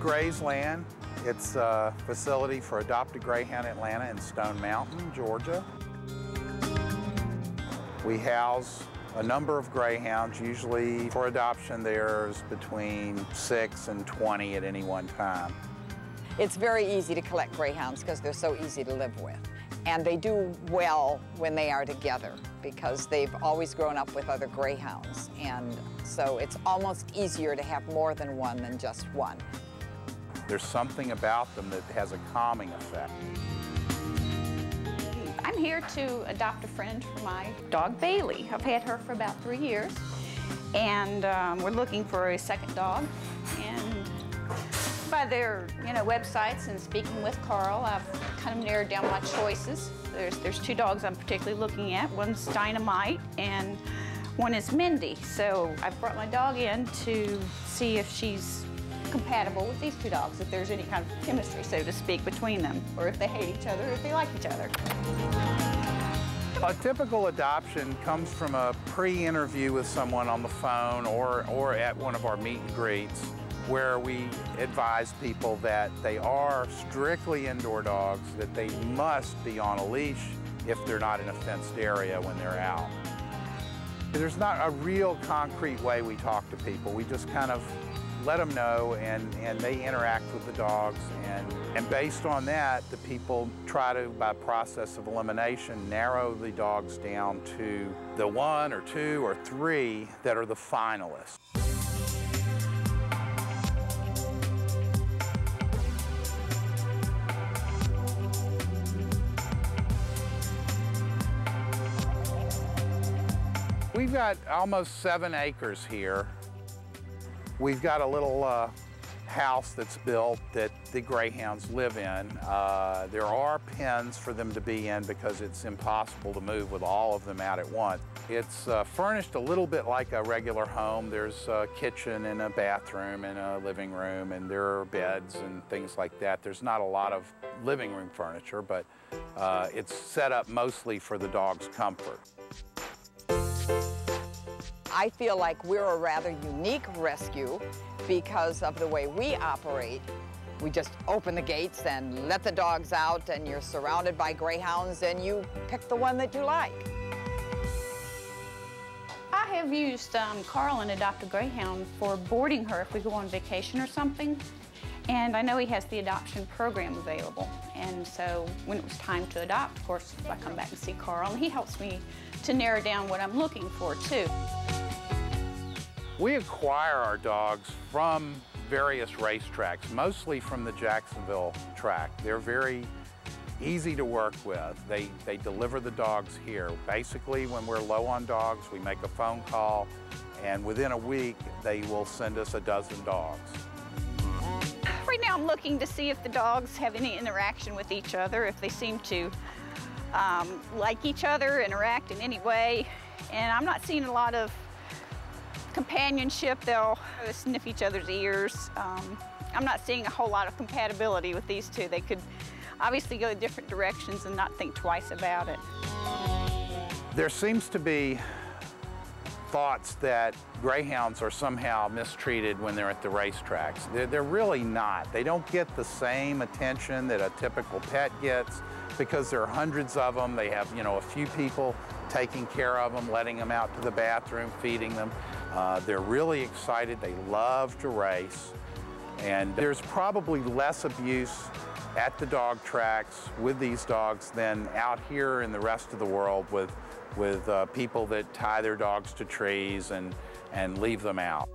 GREYS'LAND. It's a facility for adopted Greyhound Atlanta in Stone Mountain, Georgia. We house a number of Greyhounds. Usually for adoption there's between 6 and 20 at any one time. It's very easy to collect Greyhounds because they're so easy to live with. And they do well when they are together because they've always grown up with other Greyhounds. And so it's almost easier to have more than one than just one. There's something about them that has a calming effect. I'm here to adopt a friend for my dog, Bailey. I've had her for about 3 years, and we're looking for a second dog. And by their, websites and speaking with Carl, I've kind of narrowed down my choices. There's 2 dogs I'm particularly looking at. One's Dynamite, and one is Mindy. So I've brought my dog in to see if she's compatible with these 2 dogs, if there's any kind of chemistry, so to speak, between them, or if they hate each other, or if they like each other. A typical adoption comes from a pre-interview with someone on the phone or at one of our meet and greets, where we advise people that they are strictly indoor dogs, that they must be on a leash if they're not in a fenced area when they're out. There's not a real concrete way we talk to people. We just kind of let them know, and they interact with the dogs, and based on that, the people try to, by process of elimination, narrow the dogs down to the 1 or 2 or 3 that are the finalists. We've got almost 7 acres here. We've got a little house that's built that the Greyhounds live in. There are pens for them to be in because it's impossible to move with all of them out at once. It's furnished a little bit like a regular home. There's a kitchen and a bathroom and a living room, and there are beds and things like that. There's not a lot of living room furniture, but it's set up mostly for the dog's comfort. I feel like we're a rather unique rescue because of the way we operate. We just open the gates and let the dogs out, and you're surrounded by Greyhounds, and you pick the one that you like. I have used Carl and adopt a Greyhound for boarding her if we go on vacation or something. And I know he has the adoption program available. And so when it was time to adopt, of course, I come back and see Carl, and he helps me to narrow down what I'm looking for, too. We acquire our dogs from various racetracks, mostly from the Jacksonville track. They're very easy to work with. They deliver the dogs here. Basically, when we're low on dogs, we make a phone call, and within a week, they will send us a dozen dogs. Right now, I'm looking to see if the dogs have any interaction with each other, if they seem to like each other, interact in any way. And I'm not seeing a lot of companionship. They'll sniff each other's ears. I'm not seeing a whole lot of compatibility with these 2. They could obviously go different directions and not think twice about it. There seems to be thoughts that Greyhounds are somehow mistreated when they're at the racetracks. They're really not. They don't get the same attention that a typical pet gets because there are hundreds of them. They have, a few people taking care of them, letting them out to the bathroom, feeding them. They're really excited. They love to race. And there's probably less abuse at the dog tracks with these dogs than out here in the rest of the world with people that tie their dogs to trees and leave them out.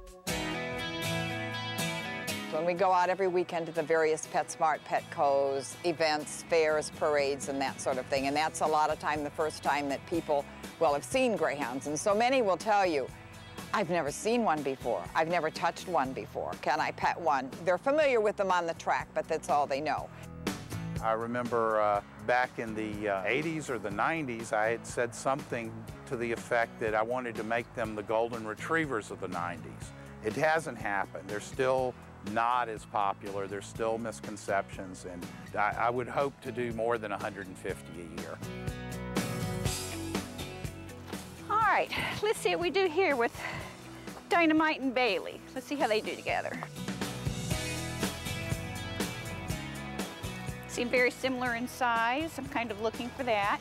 When we go out every weekend to the various PetSmart, Petco's, events, fairs, parades, and that sort of thing, and that's a lot of time the first time that people, have seen Greyhounds, and so many will tell you, I've never seen one before. I've never touched one before. Can I pet one? They're familiar with them on the track, but that's all they know. I remember back in the 80s or the 90s, I had said something to the effect that I wanted to make them the golden retrievers of the 90s. It hasn't happened. They're still not as popular. There's still misconceptions, and I would hope to do more than 150 a year. All right, let's see what we do here with Dynamite and Bailey. Let's see how they do together. seem very similar in size. I'm kind of looking for that.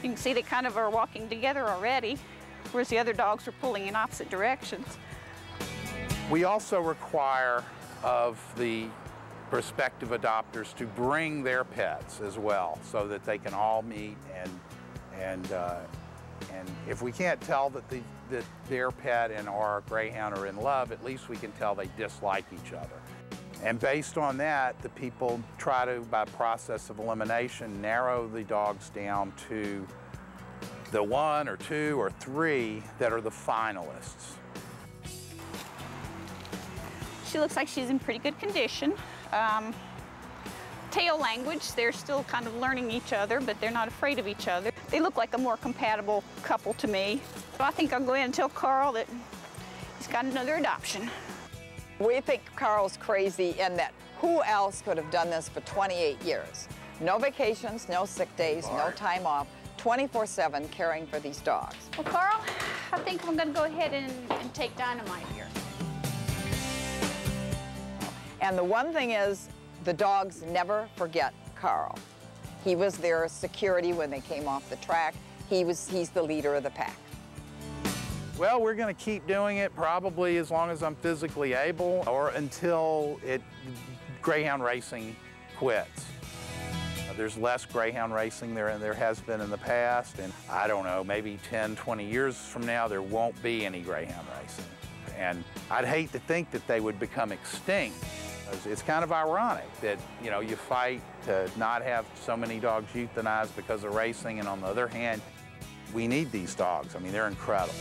You can see they kind of are walking together already, whereas the other dogs are pulling in opposite directions. We also require of the prospective adopters to bring their pets as well, so that they can all meet, and if we can't tell that their pet and our Greyhound are in love, at least we can tell they dislike each other. And based on that, the people try to, by process of elimination, narrow the dogs down to the 1 or 2 or 3 that are the finalists. She looks like she's in pretty good condition. Tail language, they're still kind of learning each other, but they're not afraid of each other. They look like a more compatible couple to me. So I think I'll go in and tell Carl that he's got another adoption. We think Carl's crazy in that who else could have done this for 28 years? No vacations, no sick days, no time off, 24/7 caring for these dogs. Well, Carl, I think I'm going to go ahead and take Dynamite here. And the one thing is, the dogs never forget Carl. He was their security when they came off the track. He's the leader of the pack. Well, we're going to keep doing it probably as long as I'm physically able, or until Greyhound racing quits. There's less Greyhound racing there has been in the past, and I don't know, maybe 10, 20 years from now, there won't be any Greyhound racing. And I'd hate to think that they would become extinct. It's kind of ironic that, you know, you fight to not have so many dogs euthanized because of racing, and on the other hand, we need these dogs. I mean, they're incredible.